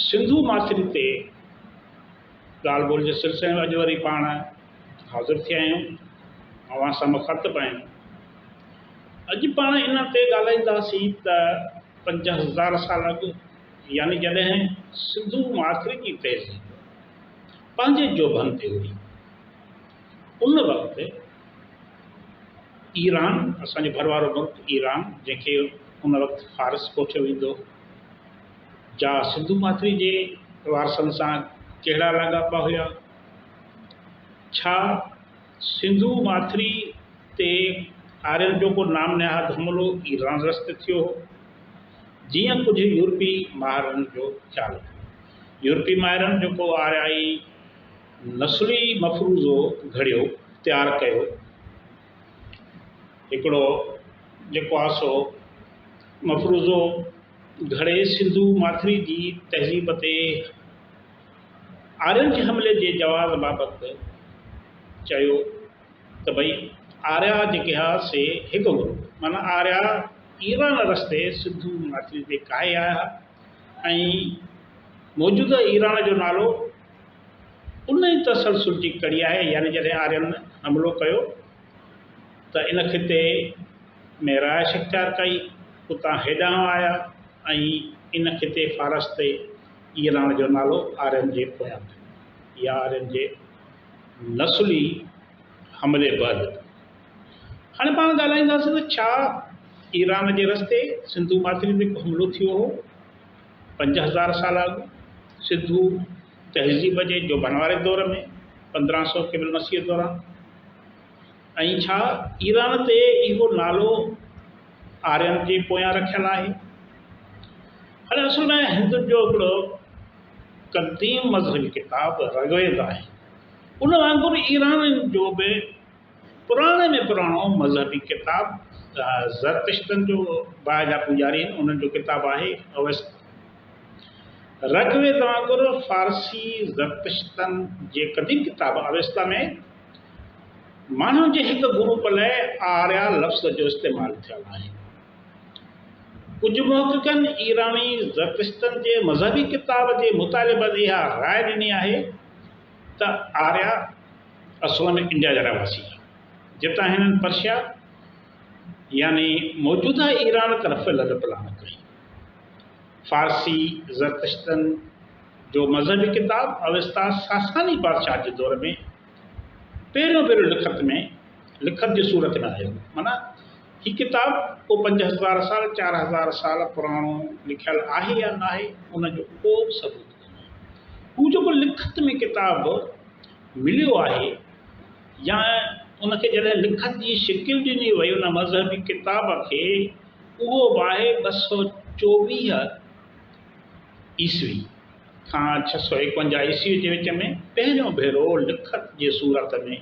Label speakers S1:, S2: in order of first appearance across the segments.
S1: सिंधू माथिरी ते ॻाल्हि ॿोल जे सिलसिले में अॼु वरी पाण हाज़िर थिया आहियूं, अवां सां मुख़ातिब आहियूं। अॼु पाण इन ते ॻाल्हाईंदासीं त 5000 साल अॻु, यानी जॾहिं सिंधू माथिरी जी तहज़ीब पंहिंजे जोबन ते हुई, उन वक़्तु ईरान, असांजो भरवारो मुल्क ईरान, जंहिंखे उन वक़्तु फारस कोठियो वेंदो, जा सिंधू माथिरी जे वारसनि सां कहिड़ा लाॻापा हुया? छा सिंधू माथिरी ते आर्यन जो को नाम निहाद हमलो ईरान रस्ते थियो हो? जीअं कुझु यूरोपी माहिरनि जो ख़्यालु हो। यूरोपी माहिरनि जेको आर्याई नस्ली मफ़रूज़ो घड़ियो तयारु कयो, हिकिड़ो जेको आहे सो मफ़रूज़ो घड़े सिंधू माथिरी जी तहज़ीब ते आर्यन जे हमले जे जवाब बाबति चयो त भई आर्या जेके हा से हिकु ग्रुप, माना आर्या ईरान रस्ते सिंधू माथिरी ते काए आया ऐं मौजूदा ईरान जो नालो उन ई तसलसुल जी कड़ी आहे। यानी जॾहिं आर्यन हमलो कयो त इन खिते में राइश इख्तियार कई, उतां हेॾां आया ऐं इन खिते फारस ते ईरान जो नालो आर्यन जे पोयां थियो, या आर्यन जे नस्ली हमले बैदि। हाणे पाण ॻाल्हाईंदासीं त छा ईरान जे रस्ते सिंधू माथिरी ते हमलो थियो हो 5000 साल अॻु, सिंधू तहज़ीब जे जोबन वारे दौर में 1500 क़बल मसीह दौरान? ऐं छा ईरान ते इहो नालो आर्यन जे पोयां रखियलु आहे? हाणे असुल में हिंदुनि जो हिकिड़ो क़दीम मज़हबी किताब ऋग्वेद आहे। उन वांगुरु ईरान जो बि पुराणे में पुराणो मज़हबी किताब ज़रतुश्तनि जो बाजा पुजारी आहिनि, उन्हनि जो किताब आहे अवेस्ता। ऋग्वेद वांगुरु फारसी ज़रतुश्तनि जे क़दीम किताब अवेस्ता में माण्हुनि जे हिकु ग्रुप लाइ आर्या लफ़्ज़ जो इस्तेमालु थियलु आहे। कुझु मुहक़िक़नि ईरानी ज़रतुश्तनि जे मज़हबी किताब जे मुताले बदि इहा राय ॾिनी आहे त आर्या असुल में इंडिया जा रहवासी आहे, जितां हिननि पर्शिया यानी मौजूदा ईरान तरफ़ लॾ पलाण कई। फारसी ज़रतुश्तनि जो मज़हबी किताब अवेस्ता सासानी बादशाह जे दौर में पहिरियों लिखत जी सूरत में आयो। माना हीअ किताब को 5000 साल 4000 साल पुराणो लिखियलु आहे या न आहे, उनजो को सबूत कोन्हे। हू जेको लिखत में किताब मिलियो आहे, या उनखे जॾहिं लिखत जी शिकिल ॾिनी वई उन मज़हबी किताब खे, उहो बि आहे 224 ईस्वी खां 651 ईस्वी जे विच में पहिरियों भेरो लिखत जे सूरत में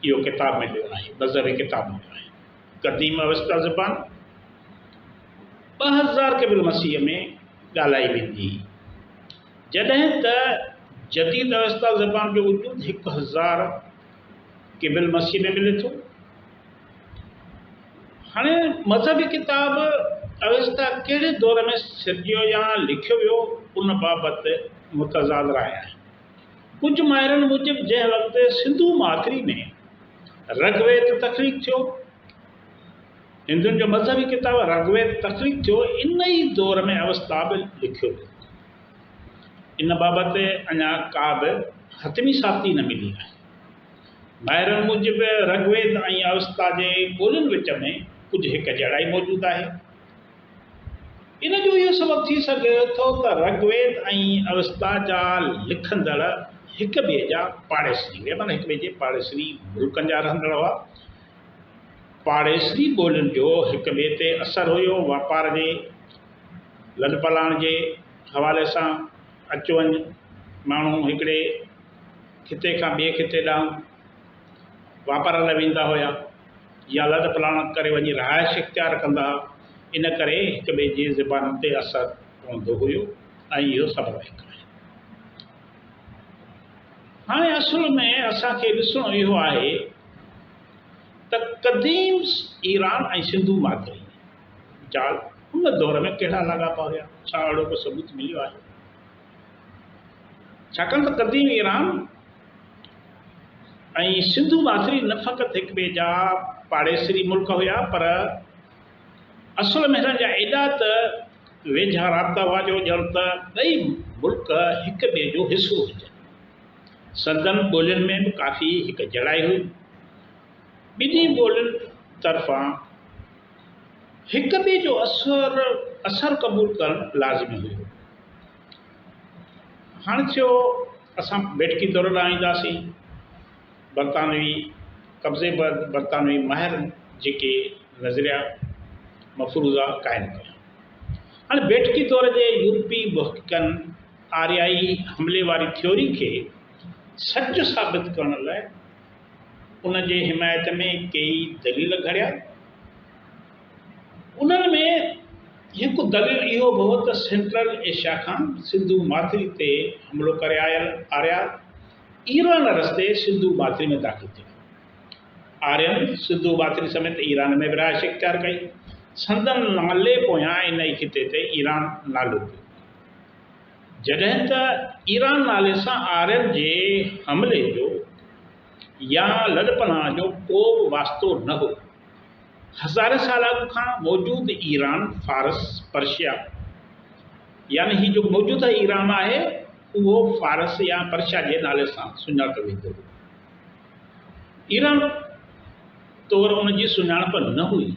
S1: इहो किताब मिलियो आहे, मज़हबी किताब मिलियो आहे। क़दीम अवेस्ता ज़बान 2000 क़बल मसीह में ॻाल्हाई वेंदी, जॾहिं त जदीद अवेस्ता ज़बान जो वजूद 1000 क़बल मसीह में मिले थो। हाणे मज़हबी किताब अवेस्ता कहिड़े दौर में सिरजियो या लिखियो वियो, उन बाबति मुतज़ाद राय आहे। कुझु माहिरनि मूजिबि जंहिं वक़्तु सिंधू माथिरी में ऋग्वेद तख़लीक़ थियो, हिंदुनि जो मज़हबी किताब ऋग्वेद तख़लीक़ थियो, इन ई दौर में अवेस्ता बि लिखियो वियो। इन बाबति अञा का बि हतमी साबिती न मिली आहे। माहिरनि मूजिबि ऋग्वेद ऐं अवेस्ता जे ॿोलियुनि विच में कुझु हिकु जहिड़ाई मौजूदु आहे। इन जो इहो सबबु थी सघे थो त ऋग्वेद ऐं अवेस्ता जा लिखंदड़ हिक ॿिए जा पाड़ेसरी हुआ, माना हिक ॿिए जे पाड़ेसरी मुल्कनि जा रहंदड़ हुआ। पाड़ेसरी ॿोलियुनि जो हिक ॿिए ते असरु हुयो, वापार जे लॾ पलाण जे हवाले सां अचु वञु, माण्हू हिकिड़े खिते खां ॿिए खिते ॾांहुं वापार लाइ वेंदा हुया, या लॾ पलाण करे वञी रहाइश इख्तियार कंदा। इन करे हिक ॿिए जी ज़बान ते असरु पवंदो हुयो ऐं इहो सबबु हिकु आहे। हाणे असुल में असांखे ॾिसणो इहो आहे त क़दीम ईरान ऐं सिंधू माथिरी जा उन दौर में कहिड़ा लाॻापा हुया, छा अहिड़ो को सबूत मिलियो आहे? छाकाणि त क़दीम ईरान ऐं सिंधु माथिरी न फ़क़ति हिक ॿिए जा पाड़ेसरी मुल्क हुया, पर असुल में हिननि जा एॾा त वेझा राब्ता हुआ जो ॼण त ॿई मुल्क हिक ॿिए जो हिसो हुजनि। संदन ॿोलियुनि में बि काफ़ी हिक जड़ाई हुई। ॿिन्ही ॿोलियुनि तरफ़ां हिक ॿिए जो असर क़बूल करणु लाज़िमी हुयो। हाणे थियो असां बेटकी दौर ॾांहुं ईंदासीं। बरतानवी कब्ज़े बरतानवी माहिर जेके नज़रिया मफ़रूज़ा क़ाइमु कया। हाणे बेटकी दौर जे यूरोपी मुहक़िक़नि आर्याई हमले वारी थ्योरी खे सच साबित करण लाइ उन जे हिमायत में कई दलील घड़िया। उन्हनि में हिकु दलील इहो बि हो त सेंट्रल एशिया खां सिंधु माथिरी ते हमिलो करे आयल आर्या ईरान रस्ते सिंधु माथिरी में दाख़िल थिया। आर्यन सिंधु माथिरी समेत ईरान में विराइश इख्तियार कई। संदन नाले पोयां इन ई खिते ते ईरान नालो पियो, जॾहिं त ईरान नाले सां आर्यन जे हमले जो या लॾपलाह जो को बि वास्तो न हो। हज़ारे साल अॻु खां मौजूद ईरान, फारस, पर्शिया, यानी ही जो मौजूदा ईरान आहे उहो फारस या पर्शिया जे नाले सां सुञातो वेंदो हो। ईरान तौर उन जी सुञाणप न हुई।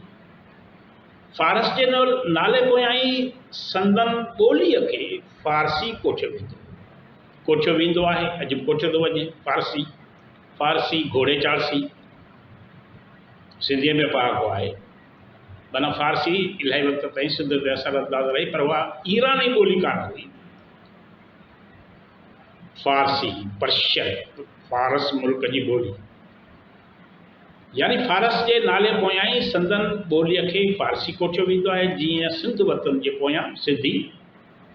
S1: फारस जे नाले पोयां ई संदन ॿोलीअ खे फारसी कोठियो वेंदो आहे, अॼु बि कोठियो थो वञे। फारसी घोड़े चाड़सी सिंधीअ में पहाको आहे। माना फारसी इलाही वक़्त ताईं सिंध ते असर अंदाज़ रही, पर उहा ईरानी ॿोली कान हुई। फारसी, पर्शियन, फारस मुल्क जी ॿोली, यानी फारस जे नाले पोयां ई संदन ॿोलीअ खे फारसी कोठियो वेंदो आहे। जीअं सिंध वतन जे पोयां सिंधी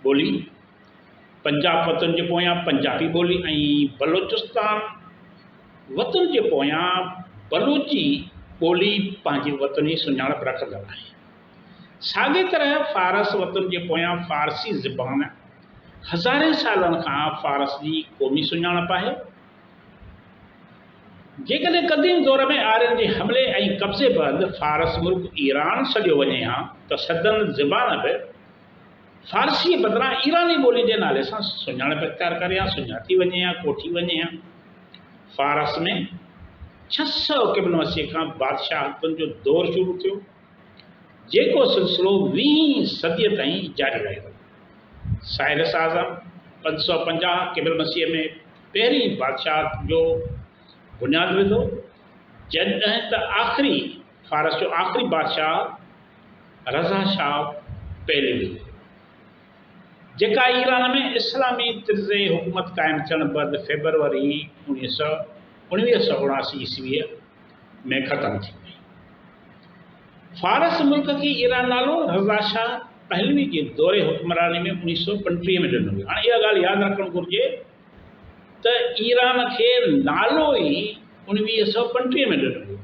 S1: ॿोली, पंजाब वतन जे पोयां पंजाबी ॿोली ऐं बलोचिस्तान वतन जे पोयां बलोची ॿोली पंहिंजी वतनी सुञाणप रखंदड़ आहे। साॻे तरह फारस वतन जे पोयां फारसी ज़बान हज़ारे सालनि खां फारस जी क़ौमी सुञाणप आहे। जेकॾहिं क़दीम दौर में आर्यन जे हमले ऐं कब्ज़े बैदि फारस मुल्क ईरान सॼो वञे हा त सदन ज़बान बि फारसी बदिरां ईरानी ॿोली जे नाले सां सुञाणप इख्तियार करे हा, सुञाती वञे हा, कोठी वञे हा। फारस में 600 क़िबल मसीह खां बादशाहतुनि जो दौर शुरू थियो, जेको सिलसिलो 20वीं सदीअ ताईं जारी रहियो। साइरस आज़म 550 क़िबल मसीह में पहिरीं बादशाह जो बुनियादु विधो, जॾहिं त आख़िरी फारस जो आख़िरी बादशाह रज़ा शाह पहलवी, जेका ईरान में इस्लामी तर्ज़ हुकूमत क़ाइमु थियण बैदि फेबरवरी 1979 ईस्वीअ में ख़तमु थी वई। फारस मुल्क खे ईरान नालो रज़ा शाह पहलवी जे दौरे हुक्मरानी में 1935 में ॾिनो वियो। हाणे इहा ॻाल्हि यादि रखणु घुरिजे त ईरान खे नालो ई 1935 में ॾिनो वियो,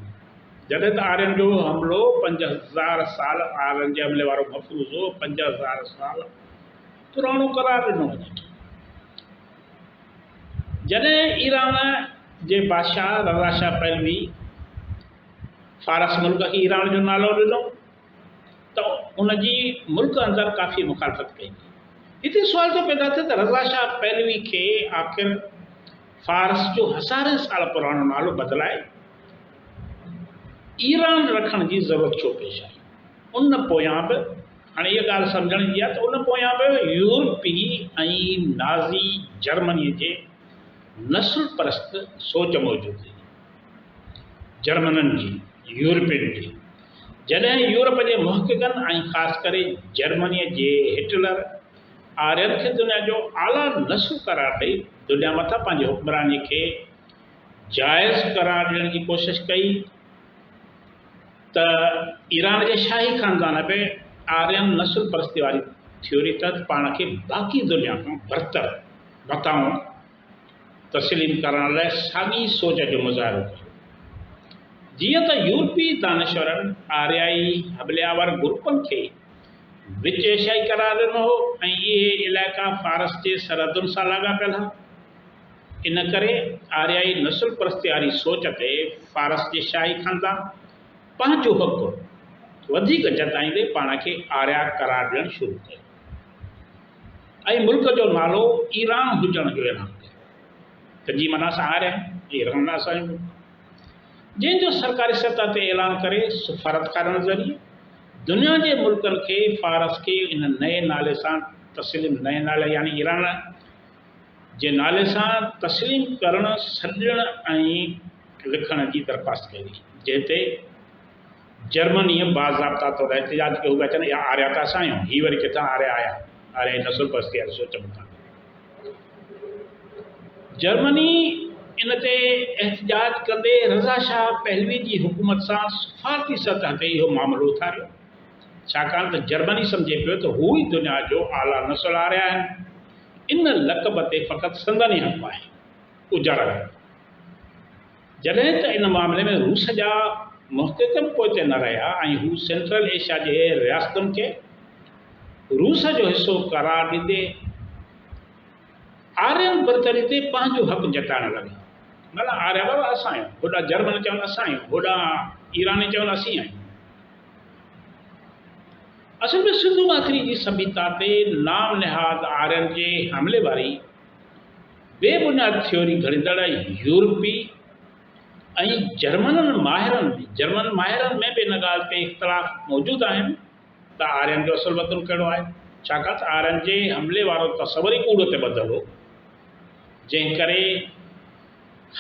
S1: जॾहिं त आर्यन जो हमिलो 5000 साल आर्यन जे हमले वारो मफ़रूज़ हो 5000 साल पुराणो करार ॾिनो वञे। जॾहिं ईरान जे बादशाह रज़ा शाह पहलवी फारस मुल्क खे ईरान जो नालो ॾिनो त उनजी मुल्क अंदरि काफ़ी मुखालफ़त कई। हिते सुवाल थो पैदा थिए त रज़ा शाह पहलवी खे आख़िर फारस जो हज़ारे साल पुराणो नालो बदिलाए ईरान रखण जी ज़रूरत छो पेश आई। उन पोयां बि हाणे इहा ॻाल्हि सम्झण जी आहे त उन पोयां बि यूरोपी ऐं नाज़ी जर्मनीअ जे नस्ल परस्त सोच मौजूदु हुई। जर्मननि जी, यूरोपियन जी, जॾहिं यूरोप जे मुहक़िक़नि ऐं ख़ासि करे जर्मनीअ जे हिटलर आर्यन खे दुनिया जो आला नस्ल करार ॾेई दुनिया मथां पंहिंजी हुक्मरानी खे जाइज़ करार ॾियण जी कोशिशि कई त ईरान जे शाही ख़ानदान बि आर्यन नस्ल परस्ती वारी थ्योरी तहत पाण खे बाक़ी दुनिया खां बरतर मताऊं तस्लीम करण लाइ साॻी सोच जो मुज़ाहिरो कयो। जीअं त यूरोपी दानिशवरनि आर्याई हमलियावर ग्रुपनि खे विच एशियाई करार ॾिनो हो ऐं इहे इलाइक़ा फारस जे सरहदुनि सां लाॻापियल हुआ। इन करे आर्याई नस्ल परस्ती वारी सोच ते फारस जे शाही खानदान पंहिंजो हक़ वधीक जताईंदे पाण खे आर्या करार ॾियणु शुरू कयो ऐं मुल्क जो नालो ईरान हुजण जो ऐलान कयो त जी माना असां आर्या ईरान असांजो जंहिंजो सरकारी सतह ते ऐलान करे सफ़ारतकारनि ज़रिए दुनिया जे मुल्कनि खे फारस खे इन नए नाले सां तस्लीम नए नाले यानी ईरान जे नाले सां तस्लीम करणु सॾण ऐं लिखण जी दरख़्वास्त कई जंहिं ते जर्मनीअ बाज़ाब्ता तौर एहतिजाज कयो पिया चवनि इहा आर्या त असां आहियूं हीअ वरी किथां आर्या आया आर्या नसुल परस्ती वारी सोच था जर्मनी इन ते एहतिजाज कंदे रज़ा शाह पहलवी जी हुकूमत सां सफ़ारती सतह ते इहो मामिलो उथारियो छाकाणि त जर्मनी सम्झे पियो त हू ई दुनिया जो आला नस्ल आर्या आहिनि इन लक़ब ते फ़क़ति संदन ई हक़ आहे उजाड़ जॾहिं त इन मामले में रूस जा मुहक़िक़ पोइ न रहिया ऐं हू सेंट्रल एशिया जे रियासतुनि खे रूस जो हिसो करार ॾींदे आर्यन बरतरी ते पंहिंजो हक़ जताइण लॻा मतिलबु आर्या बाबा असां आहियूं होॾा जर्मन चवनि असां आहियूं होॾा ईरानी चवनि असीं आहियूं असल में सिंधु माथरी जी सभ्यता ते नाम निहाद आर्यन जे हमले वारी बेबुनियाद थ्योरी घड़ींदड़ यूरोपी ऐं जर्मन माहिरनि में बि इन ॻाल्हि ते इख़्तिलाफ़ मौजूदु आहिनि त आर्यन जो असुलु वतन कहिड़ो आहे छाकाणि त आर्यन जे हमले वारो तसवर ई कूड़ ते ॿधल हो जंहिं करे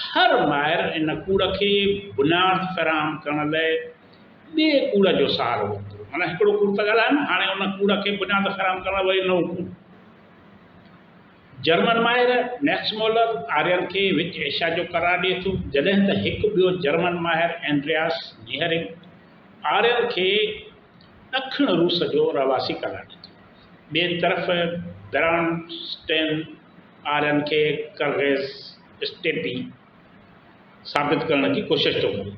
S1: हर माहिर इन कूड़ खे बुनियाद फ़राहम करण लाइ ॿिए कूड़ जो सहारो वरितो माना हिकिड़ो कूड़ त ॻाल्हाइनि हाणे उन कूड़ खे बुनियाद फ़राहम करण वरी नओं कूड़ जर्मन माहिर मैक्स मोलर आर्यन खे विच एशिया जो करार ॾिए थो जॾहिं त हिकु ॿियो जर्मन माहिर एंड्रियास निहरिंग आर्यन खे ॾखिण रूस जो रवासी करार ॾिए थो ॿिए तरफ़ बेरानस्टेन आर्यन खे करगेज़ स्टेपी साबित करण जी कोशिश थो करे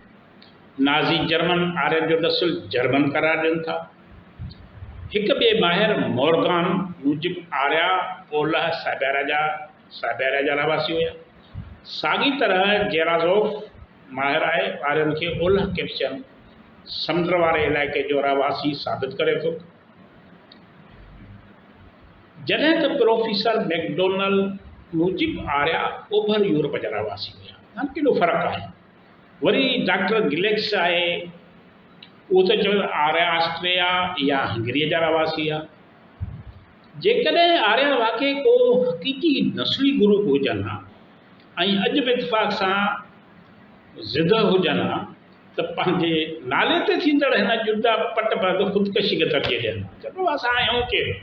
S1: नाज़ी जर्मन आर्यन जो नस्ल जर्मन करार ॾियनि था हिकु ॿिए माहिर मॉर्गान मूजिब आर्या ओलह साइबेरिया जा रवासी हुया साॻी तरह जेराज़ोफ माहिर आहे आर्यन खे ओलह कैप्शन समुंड वारे इलाइक़े जो रवासी साबित करे थो जॾहिं त professor McDonnell Mujib Arya over Europe जा रवासी हुया हाणे केॾो फ़र्क़ु आहे वरी डॉक्टर गिलेक्स आहे उहो त चवंदो आर्या ऑस्ट्रेलिया या हंगरीअ जा रवासी आहे जेकॾहिं आर्या वाक़ई को हक़ीक़ी नस्ली ग्रुप हुजनि हा ऐं अॼु बि इतफ़ाक़ सां ज़िद हुजनि हा त पंहिंजे नाले ते थींदड़ हिन जुदा पट पर ख़ुदकशी खे तरजीह ॾियनि चइबो असां आहियूं केरु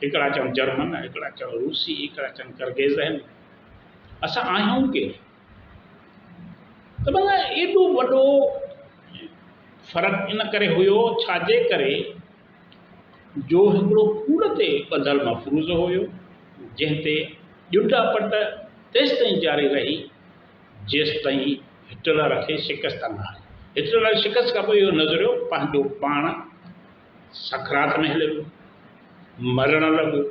S1: हिकिड़ा चवनि जर्मन हिकिड़ा चवनि रूसी हिकिड़ा चवनि करगेज़ आहिनि असां आहियूं केरु त माना एॾो वॾो फ़र्क़ु इन करे हुयो छाजे करे जो हिकिड़ो कूड़ ते ॿधल मफ़रूज़ हुयो जंहिं ते जुदा पट तेसि ताईं जारी रही जेसि ताईं हिटलर खे शिकस्त न आहे हिटलर शिकस्त खां पोइ इहो नज़रियो पंहिंजो पाण सखरात में हले पियो मरणु लॻो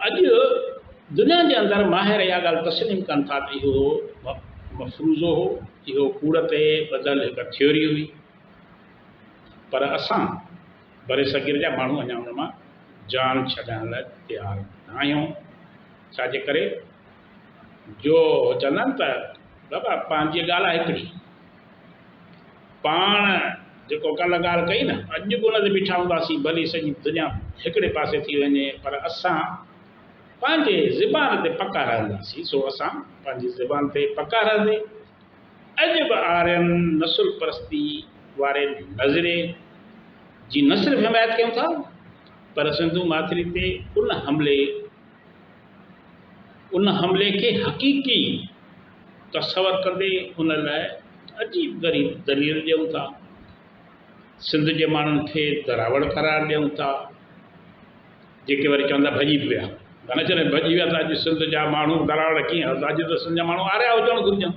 S1: अॼु दुनिया जे अंदरि माहिर इहा ॻाल्हि तस्लीम कनि था त इहो मफ़रूज़ो हो इहो कूड़ ते ॿधल हिकु थ्योरी हुई पर असां बरे सगीर जा माण्हू अञा उन मां जान छॾाइण लाइ तयारु न आहियूं छाजे करे जो चवंदा आहिनि त बाबा पंहिंजी ॻाल्हि आहे हिकिड़ी पाण जेको कल्ह ॻाल्हि कई न अॼु बि उन ते बीठा हूंदासीं भली सॼी दुनिया हिकिड़े पासे थी वञे पर असां पंहिंजे ज़बान ते पका रहंदासीं सो असां पंहिंजी ज़बान ते पका रहंदे अॼु बि आर्यन नसुल परस्ती वारे नज़रे जी न सिर्फ़ु हिमायत कयूं था पर सिंधु माथिरी ते उन हमले खे हक़ीक़ी तसवर कंदे उन लाइ अजीब ग़रीब दलील ॾियूं था सिंध जे माण्हुनि खे दरावड़ करार ॾियूं था जेके वरी चवंदा भॼी पिया न चवनि भॼी विया त अॼु सिंध जा माण्हू दरावड़ कीअं अॼु त सिंध जा माण्हू आर्या हुजणु घुरिजनि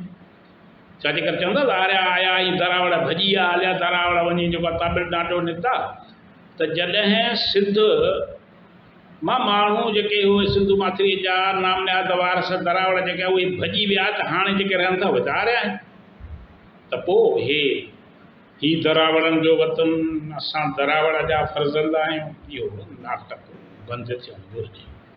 S1: छाजे करे चवंदा त आर्या आया ऐं दरावड़ भॼी विया हलिया दरावड़ वञी जेको तामिलनाडु निकिता त जॾहिं सिंध मां माण्हू जेके उहे सिंधू माथिरी जा नाम निहाद वारस दरावड़ जेके उहे भॼी विया त हाणे जेके रहनि था वधा रहिया आहिनि त पोइ ही दरावड़नि जो वतन असां दरावड़ जा फर्ज़ंद आहियूं इहो नाटक बंदि थियणु घुरिजे।